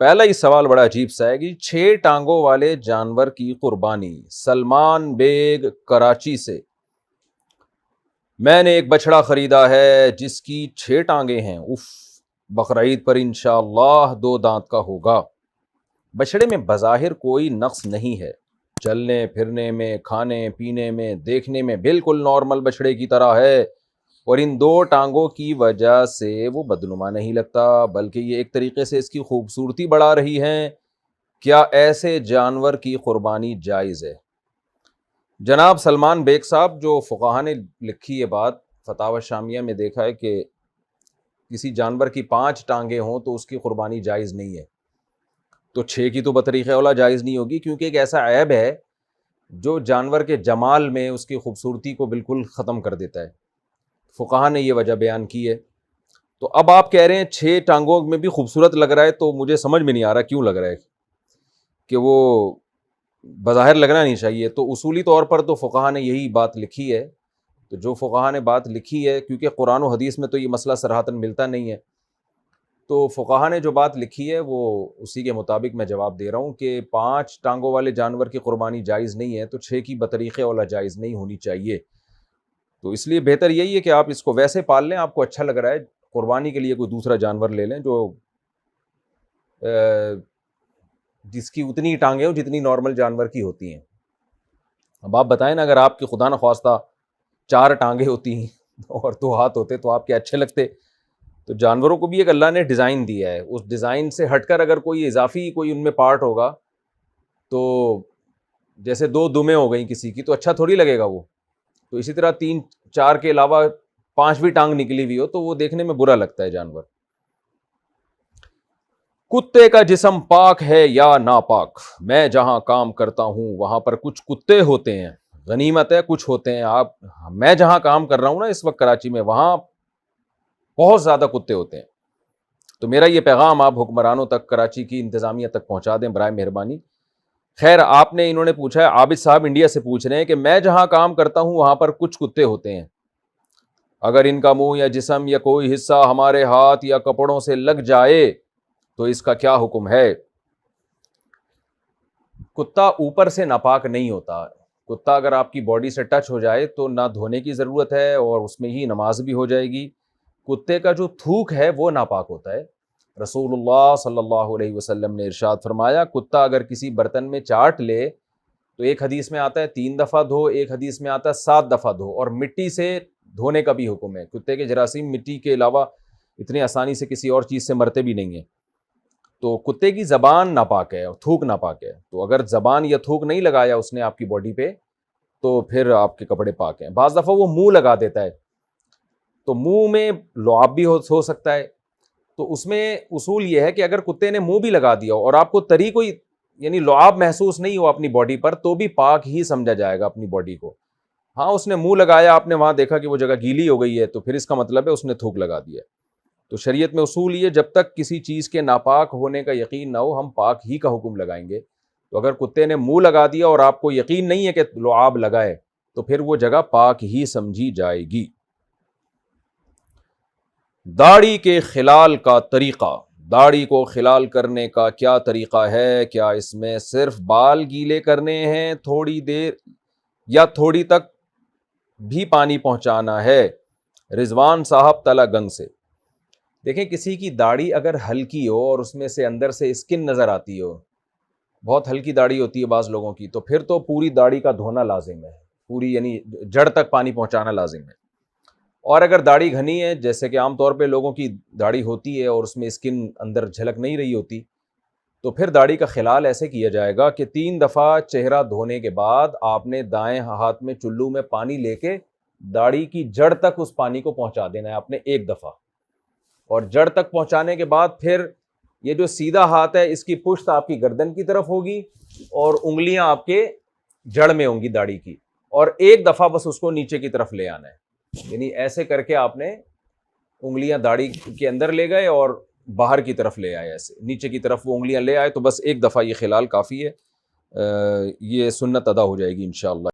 پہلا ہی سوال بڑا عجیب سا ہے کہ 6 ٹانگوں والے جانور کی قربانی۔ سلمان بیگ کراچی سے، میں نے ایک بچڑا خریدا ہے جس کی 6 ٹانگیں ہیں۔ اف، بقرعید پر انشاءاللہ 2 دانت کا ہوگا۔ بچڑے میں بظاہر کوئی نقص نہیں ہے، چلنے پھرنے میں، کھانے پینے میں، دیکھنے میں بالکل نارمل بچڑے کی طرح ہے، اور ان 2 ٹانگوں کی وجہ سے وہ بدنما نہیں لگتا، بلکہ یہ ایک طریقے سے اس کی خوبصورتی بڑھا رہی ہیں۔ کیا ایسے جانور کی قربانی جائز ہے؟ جناب سلمان بیگ صاحب، جو فقہا نے لکھی یہ بات، فتاوی شامیہ میں دیکھا ہے کہ کسی جانور کی 5 ٹانگیں ہوں تو اس کی قربانی جائز نہیں ہے، تو 6 کی تو بطریق اولا جائز نہیں ہوگی، کیونکہ ایک ایسا عیب ہے جو جانور کے جمال میں اس کی خوبصورتی کو بالکل ختم کر دیتا ہے۔ فقہا نے یہ وجہ بیان کی ہے۔ تو اب آپ کہہ رہے ہیں 6 ٹانگوں میں بھی خوبصورت لگ رہا ہے، تو مجھے سمجھ میں نہیں آ رہا کیوں لگ رہا ہے کہ وہ بظاہر لگنا نہیں چاہیے۔ تو اصولی طور پر تو فقہا نے یہی بات لکھی ہے، تو جو فقہا نے بات لکھی ہے، کیونکہ قرآن و حدیث میں تو یہ مسئلہ صراحتاً ملتا نہیں ہے، تو فقہا نے جو بات لکھی ہے وہ اسی کے مطابق میں جواب دے رہا ہوں کہ 5 ٹانگوں والے جانور کی قربانی جائز نہیں ہے، تو 6 کی بطریق اولا جائز نہیں ہونی چاہیے۔ تو اس لیے بہتر یہی ہے کہ آپ اس کو ویسے پال لیں، آپ کو اچھا لگ رہا ہے، قربانی کے لیے کوئی دوسرا جانور لے لیں جو جس کی اتنی ٹانگیں ہوں جتنی نارمل جانور کی ہوتی ہیں۔ اب آپ بتائیں نا، اگر آپ کی خدا نخواستہ 4 ٹانگیں ہوتی ہیں اور 2 ہاتھ ہوتے تو آپ کے اچھے لگتے؟ تو جانوروں کو بھی ایک اللہ نے ڈیزائن دیا ہے، اس ڈیزائن سے ہٹ کر اگر کوئی اضافی کوئی ان میں پارٹ ہوگا، تو جیسے 2 دمیں ہو گئیں کسی کی، تو اچھا تھوڑی لگے گا وہ۔ تو اسی طرح 3 4 کے علاوہ 5ویں ٹانگ نکلی ہوئی ہو تو وہ دیکھنے میں برا لگتا ہے جانور۔ کتے کا جسم پاک ہے یا ناپاک؟ میں جہاں کام کرتا ہوں وہاں پر کچھ کتے ہوتے ہیں، غنیمت ہے کچھ ہوتے ہیں۔ میں جہاں کام کر رہا ہوں نا اس وقت کراچی میں، وہاں بہت زیادہ کتے ہوتے ہیں۔ تو میرا یہ پیغام آپ حکمرانوں تک، کراچی کی انتظامیہ تک پہنچا دیں برائے مہربانی۔ خیر، انہوں نے پوچھا ہے، عابد صاحب انڈیا سے پوچھ رہے ہیں کہ میں جہاں کام کرتا ہوں وہاں پر کچھ کتے ہوتے ہیں، اگر ان کا منہ یا جسم یا کوئی حصہ ہمارے ہاتھ یا کپڑوں سے لگ جائے تو اس کا کیا حکم ہے؟ کتا اوپر سے ناپاک نہیں ہوتا۔ کتا اگر آپ کی باڈی سے ٹچ ہو جائے تو نہ دھونے کی ضرورت ہے، اور اس میں ہی نماز بھی ہو جائے گی۔ کتے کا جو تھوک ہے وہ ناپاک ہوتا ہے۔ رسول اللہ صلی اللہ علیہ وسلم نے ارشاد فرمایا، کتا اگر کسی برتن میں چاٹ لے تو ایک حدیث میں آتا ہے 3 دفعہ دھو، ایک حدیث میں آتا ہے 7 دفعہ دھو، اور مٹی سے دھونے کا بھی حکم ہے۔ کتے کے جراثیم مٹی کے علاوہ اتنی آسانی سے کسی اور چیز سے مرتے بھی نہیں ہیں۔ تو کتے کی زبان ناپاک ہے اور تھوک ناپاک ہے، تو اگر زبان یا تھوک نہیں لگایا اس نے آپ کی باڈی پہ تو پھر آپ کے کپڑے پاک ہیں۔ بعض دفعہ وہ منہ لگا دیتا ہے، تو منہ میں لعاب بھی ہو سکتا ہے، تو اس میں اصول یہ ہے کہ اگر کتے نے منہ بھی لگا دیا اور آپ کو طری کوئی یعنی لعاب محسوس نہیں ہو اپنی باڈی پر، تو بھی پاک ہی سمجھا جائے گا اپنی باڈی کو۔ ہاں، اس نے منہ لگایا، آپ نے وہاں دیکھا کہ وہ جگہ گیلی ہو گئی ہے، تو پھر اس کا مطلب ہے اس نے تھوک لگا دیا ہے۔ تو شریعت میں اصول یہ، جب تک کسی چیز کے ناپاک ہونے کا یقین نہ ہو ہم پاک ہی کا حکم لگائیں گے۔ تو اگر کتے نے منہ لگا دیا اور آپ کو یقین نہیں ہے کہ لعاب لگا ہے، تو پھر وہ جگہ پاک ہی سمجھی جائے گی۔ داڑھی کے خلال کا طریقہ، داڑھی کو خلال کرنے کا کیا طریقہ ہے؟ کیا اس میں صرف بال گیلے کرنے ہیں تھوڑی دیر، یا تھوڑی تک بھی پانی پہنچانا ہے؟ رضوان صاحب تلا گنگ سے۔ دیکھیں، کسی کی داڑھی اگر ہلکی ہو اور اس میں سے اندر سے اسکن نظر آتی ہو، بہت ہلکی داڑھی ہوتی ہے بعض لوگوں کی، تو پھر تو پوری داڑھی کا دھونا لازم ہے، پوری یعنی جڑ تک پانی پہنچانا لازم ہے۔ اور اگر داڑھی گھنی ہے، جیسے کہ عام طور پہ لوگوں کی داڑھی ہوتی ہے اور اس میں اسکن اندر جھلک نہیں رہی ہوتی، تو پھر داڑھی کا خلال ایسے کیا جائے گا کہ 3 دفعہ چہرہ دھونے کے بعد آپ نے دائیں ہاتھ میں چلو میں پانی لے کے داڑھی کی جڑ تک اس پانی کو پہنچا دینا ہے آپ نے 1 دفعہ، اور جڑ تک پہنچانے کے بعد پھر یہ جو سیدھا ہاتھ ہے اس کی پشت آپ کی گردن کی طرف ہوگی اور انگلیاں آپ کے جڑ میں ہوں گی داڑھی کی، اور 1 دفعہ بس اس کو نیچے کی طرف لے آنا ہے۔ یعنی ایسے کر کے آپ نے انگلیاں داڑھی کے اندر لے گئے اور باہر کی طرف لے آئے، ایسے نیچے کی طرف وہ انگلیاں لے آئے، تو بس 1 دفعہ یہ خلال کافی ہے، یہ سنت ادا ہو جائے گی انشاءاللہ۔